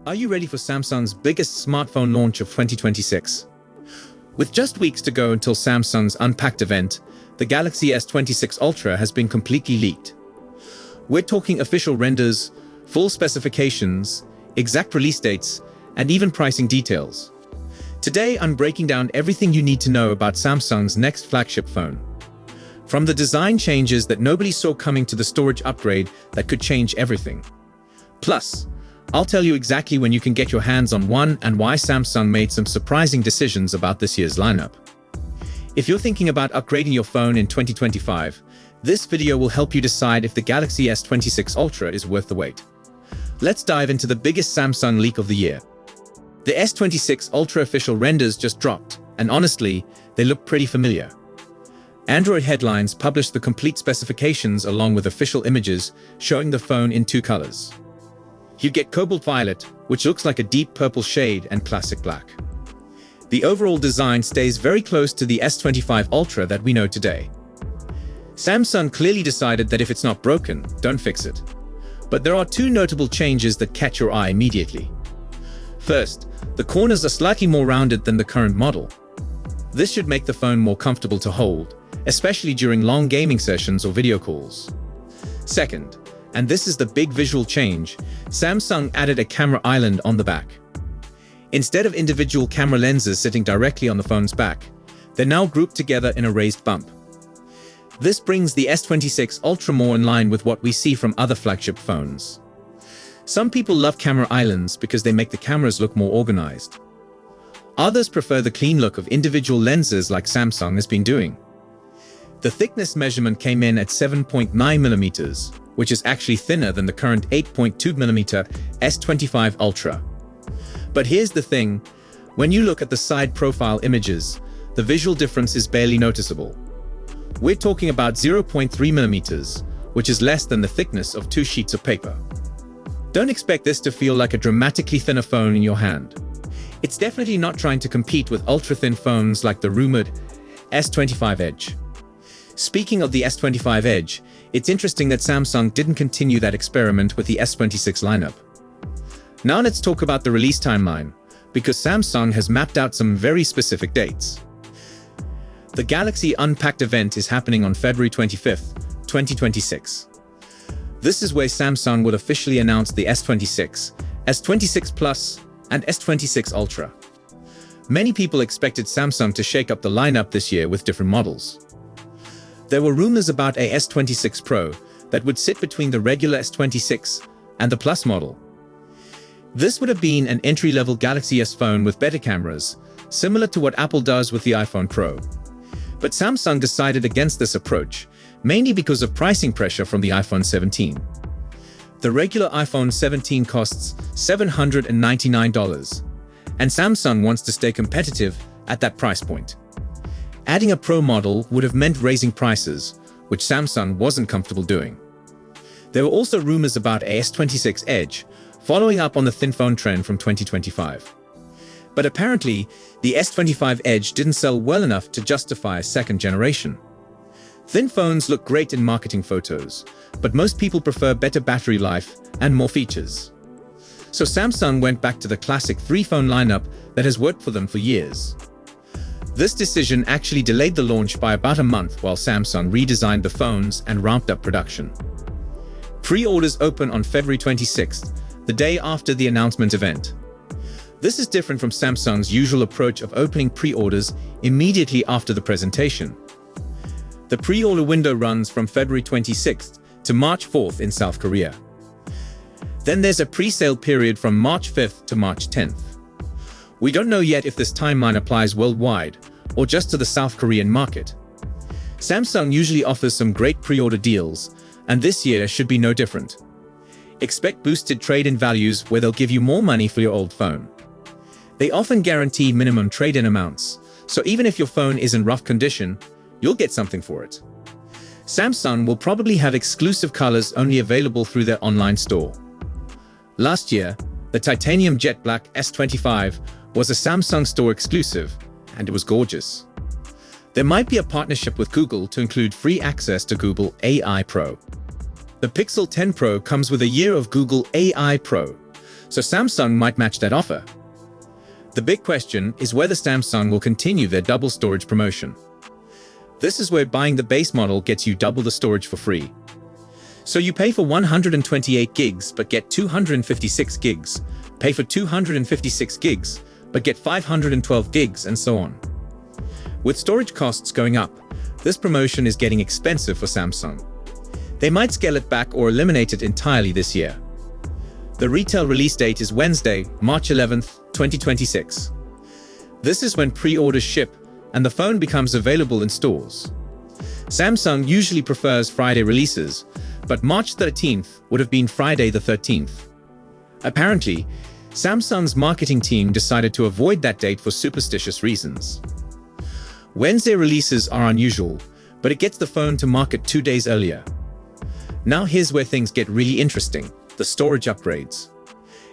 Are you ready for Samsung's biggest smartphone launch of 2026? With just weeks to go until Samsung's Unpacked event, the Galaxy S26 Ultra has been completely leaked. We're talking official renders, full specifications, exact release dates, and even pricing details. Today, I'm breaking down everything you need to know about Samsung's next flagship phone. From the design changes that nobody saw coming to the storage upgrade that could change everything. Plus, I'll tell you exactly when you can get your hands on one and why Samsung made some surprising decisions about this year's lineup. If you're thinking about upgrading your phone in 2025, this video will help you decide if the Galaxy S26 Ultra is worth the wait. Let's dive into the biggest Samsung leak of the year. The S26 Ultra official renders just dropped, and honestly, they look pretty familiar. Android Headlines published the complete specifications along with official images showing the phone in two colors. You get cobalt violet, which looks like a deep purple shade, and classic black. The overall design stays very close to the S25 Ultra that we know today. Samsung clearly decided that if it's not broken, don't fix it. But there are two notable changes that catch your eye immediately. First, the corners are slightly more rounded than the current model. This should make the phone more comfortable to hold, especially during long gaming sessions or video calls. Second, and this is the big visual change, Samsung added a camera island on the back. Instead of individual camera lenses sitting directly on the phone's back, they're now grouped together in a raised bump. This brings the S26 Ultra more in line with what we see from other flagship phones. Some people love camera islands because they make the cameras look more organized. Others prefer the clean look of individual lenses like Samsung has been doing. The thickness measurement came in at 7.9 millimeters, which is actually thinner than the current 8.2 millimeter S25 Ultra. But here's the thing, when you look at the side profile images, the visual difference is barely noticeable. We're talking about 0.3 millimeters, which is less than the thickness of two sheets of paper. Don't expect this to feel like a dramatically thinner phone in your hand. It's definitely not trying to compete with ultra-thin phones like the rumored S25 Edge. Speaking of the S25 Edge, it's interesting that Samsung didn't continue that experiment with the S26 lineup. Now let's talk about the release timeline, because Samsung has mapped out some very specific dates. The Galaxy Unpacked event is happening on February 25th, 2026. This is where Samsung will officially announce the S26, S26 Plus, and S26 Ultra. Many people expected Samsung to shake up the lineup this year with different models. There were rumors about a S26 Pro that would sit between the regular S26 and the Plus model. This would have been an entry-level Galaxy S phone with better cameras, similar to what Apple does with the iPhone Pro. But Samsung decided against this approach, mainly because of pricing pressure from the iPhone 17. The regular iPhone 17 costs $799, and Samsung wants to stay competitive at that price point. Adding a Pro model would have meant raising prices, which Samsung wasn't comfortable doing. There were also rumors about a S26 Edge, following up on the thin phone trend from 2025. But apparently, the S25 Edge didn't sell well enough to justify a second generation. Thin phones look great in marketing photos, but most people prefer better battery life and more features. So Samsung went back to the classic three-phone lineup that has worked for them for years. This decision actually delayed the launch by about a month while Samsung redesigned the phones and ramped up production. Pre-orders open on February 26th, the day after the announcement event. This is different from Samsung's usual approach of opening pre-orders immediately after the presentation. The pre-order window runs from February 26th to March 4th in South Korea. Then there's a pre-sale period from March 5th to March 10th. We don't know yet if this timeline applies worldwide or just to the South Korean market. Samsung usually offers some great pre-order deals, and this year should be no different. Expect boosted trade-in values where they'll give you more money for your old phone. They often guarantee minimum trade-in amounts, so even if your phone is in rough condition, you'll get something for it. Samsung will probably have exclusive colors only available through their online store. Last year, the titanium jet black S25 was a Samsung store exclusive, and it was gorgeous. There might be a partnership with Google to include free access to Google AI Pro. The Pixel 10 Pro comes with a year of Google AI Pro, So Samsung might match that offer. The big question is whether Samsung will continue their double storage promotion. This is where buying the base model gets you double the storage for free. So you pay for 128 gigs but get 256 gigs, pay for 256 gigs but get 512 gigs, and so on. With storage costs going up, this promotion is getting expensive for Samsung. They might scale it back or eliminate it entirely this year. The retail release date is Wednesday, March 11th, 2026. This is when pre-orders ship and the phone becomes available in stores. Samsung usually prefers Friday releases, but March 13th would have been Friday the 13th. Apparently, Samsung's marketing team decided to avoid that date for superstitious reasons. Wednesday releases are unusual, but it gets the phone to market 2 days earlier. Now here's where things get really interesting: the storage upgrades.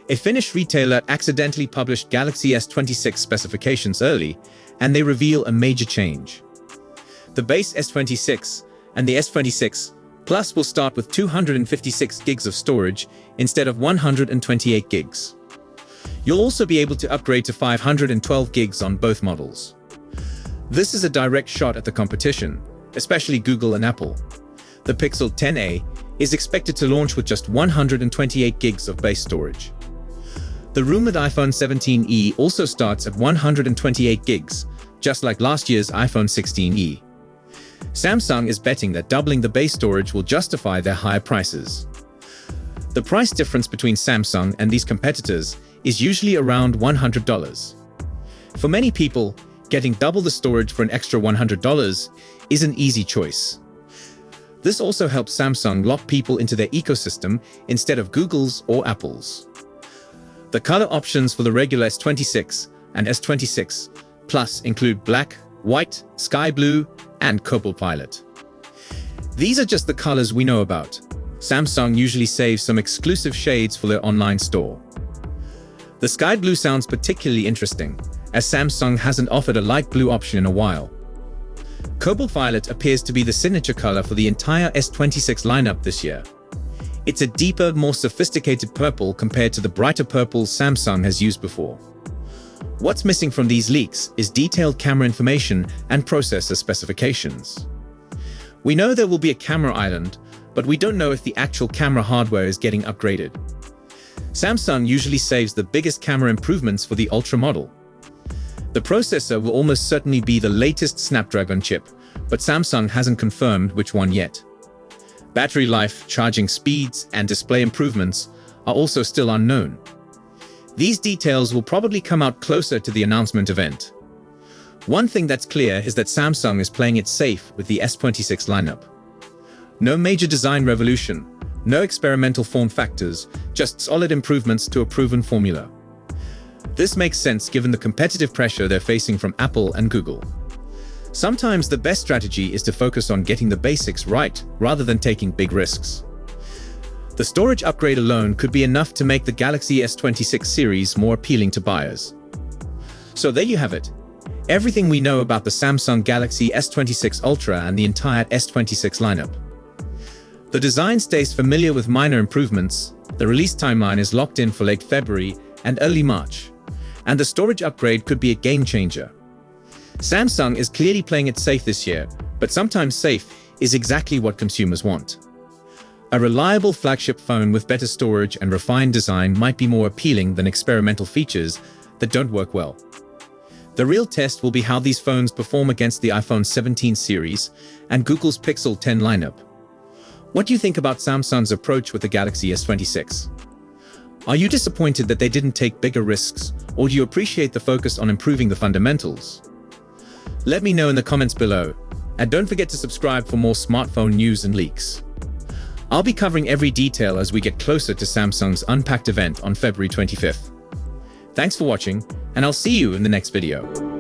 A Finnish retailer accidentally published Galaxy S26 specifications early, and they reveal a major change. The base S26 and the S26 Plus will start with 256 gigs of storage instead of 128 gigs. You'll also be able to upgrade to 512 gigs on both models. This is a direct shot at the competition, especially Google and Apple. The Pixel 10a is expected to launch with just 128 gigs of base storage. The rumored iPhone 17e also starts at 128 gigs, just like last year's iPhone 16e. Samsung is betting that doubling the base storage will justify their higher prices. The price difference between Samsung and these competitors is usually around $100. For many people, getting double the storage for an extra $100 is an easy choice. This also helps Samsung lock people into their ecosystem instead of Google's or Apple's. The color options for the regular S26 and S26 Plus include black, white, sky blue, and cobalt violet. These are just the colors we know about. Samsung usually saves some exclusive shades for their online store. The sky blue sounds particularly interesting, as Samsung hasn't offered a light blue option in a while. Cobalt violet appears to be the signature color for the entire S26 lineup this year. It's a deeper, more sophisticated purple compared to the brighter purples Samsung has used before. What's missing from these leaks is detailed camera information and processor specifications. We know there will be a camera island, but we don't know if the actual camera hardware is getting upgraded. Samsung usually saves the biggest camera improvements for the Ultra model. The processor will almost certainly be the latest Snapdragon chip, but Samsung hasn't confirmed which one yet. Battery life, charging speeds, and display improvements are also still unknown. These details will probably come out closer to the announcement event. One thing that's clear is that Samsung is playing it safe with the S26 lineup. No major design revolution, no experimental form factors, just solid improvements to a proven formula. This makes sense given the competitive pressure they're facing from Apple and Google. Sometimes the best strategy is to focus on getting the basics right rather than taking big risks. The storage upgrade alone could be enough to make the Galaxy S26 series more appealing to buyers. So there you have it. Everything we know about the Samsung Galaxy S26 Ultra and the entire S26 lineup. The design stays familiar with minor improvements, the release timeline is locked in for late February and early March, and the storage upgrade could be a game changer. Samsung is clearly playing it safe this year, but sometimes safe is exactly what consumers want. A reliable flagship phone with better storage and refined design might be more appealing than experimental features that don't work well. The real test will be how these phones perform against the iPhone 17 series and Google's Pixel 10 lineup. What do you think about Samsung's approach with the Galaxy S26? Are you disappointed that they didn't take bigger risks, or do you appreciate the focus on improving the fundamentals? Let me know in the comments below, and don't forget to subscribe for more smartphone news and leaks. I'll be covering every detail as we get closer to Samsung's Unpacked event on February 25th. Thanks for watching, and I'll see you in the next video.